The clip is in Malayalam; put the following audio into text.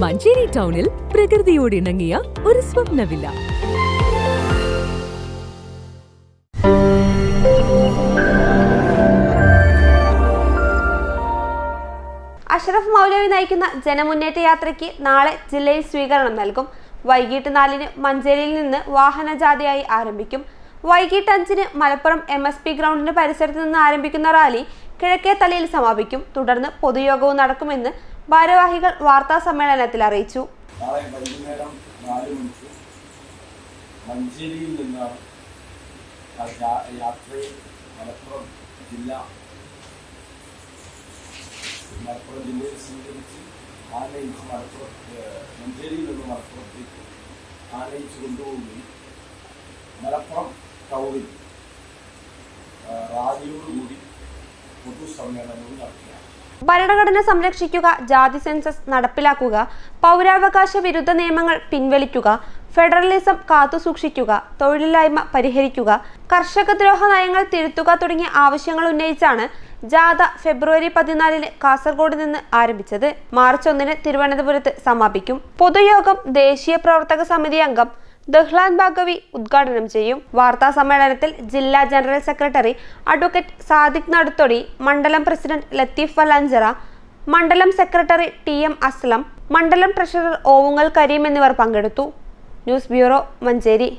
മഞ്ചേരി ടൗണിൽ പ്രകൃതിയോട് ഇണങ്ങിയ ഒരു സ്വപ്ന വില്ല. അഷ്റഫ് മൗലവി നയിക്കുന്ന ജനമുന്നേറ്റ യാത്രയ്ക്ക് നാളെ ജില്ലയിൽ സ്വീകരണം നൽകും. വൈകിട്ട് 4-ന് മഞ്ചേരിയിൽ നിന്ന് വാഹനജാഥയായി ആരംഭിക്കും. വൈകിട്ട് 5-ന് മലപ്പുറം MSP ഗ്രൗണ്ടിന് പരിസരത്ത് നിന്ന് ആരംഭിക്കുന്ന റാലി കിഴക്കേത്തലയിൽ സമാപിക്കും. തുടർന്ന് പൊതുയോഗവും നടക്കുമെന്ന് ഭാരവാഹികൾ വാർത്താ സമ്മേളനത്തിൽ അറിയിച്ചു. നാളെ വൈകുന്നേരം 4 മണിക്ക് മഞ്ചേരിയിൽ നിന്നാണ് യാത്രയിൽ മലപ്പുറം ജില്ലയിൽ സ്വീകരിച്ച് ആനയിച്ച് മഞ്ചേരിയിൽ നിന്ന് മലപ്പുറത്തേക്ക് ആനയിച്ച് കൊണ്ടുപോവുകയും മലപ്പുറം ടൗണിൽ റാലിയോടുകൂടി പൊതുസമ്മേളനവും നടത്തുകയാണ്. ഭരണഘടന സംരക്ഷിക്കുക, ജാതി സെൻസസ് നടപ്പിലാക്കുക, പൗരാവകാശ വിരുദ്ധ നിയമങ്ങൾ പിൻവലിക്കുക, ഫെഡറലിസം കാത്തുസൂക്ഷിക്കുക, തൊഴിലില്ലായ്മ പരിഹരിക്കുക, കർഷകദ്രോഹ നയങ്ങൾ തിരുത്തുക തുടങ്ങിയ ആവശ്യങ്ങൾ ഉന്നയിച്ചാണ് ജാഥ ഫെബ്രുവരി 14-ന് കാസർഗോഡ് നിന്ന് ആരംഭിച്ചത്. മാർച്ച് 1-ന് തിരുവനന്തപുരത്ത് സമാപിക്കും. പൊതുയോഗം ദേശീയ പ്രവർത്തക സമിതി അംഗം ദഹ്ലാൻ ബാഗവി ഉദ്ഘാടനം ചെയ്യും. വാർത്താ സമ്മേളനത്തിൽ ജില്ലാ general secretary advocate Sadiq Naduthodi, മണ്ഡലം പ്രസിഡന്റ് ലത്തീഫ് വല്ലാഞ്ചിറ, മണ്ഡലം സെക്രട്ടറി TM അസ്ലം, മണ്ഡലം ട്രഷറർ ഓവുങ്ങൽ കരീം എന്നിവർ പങ്കെടുത്തു. News bureau, Manjeri.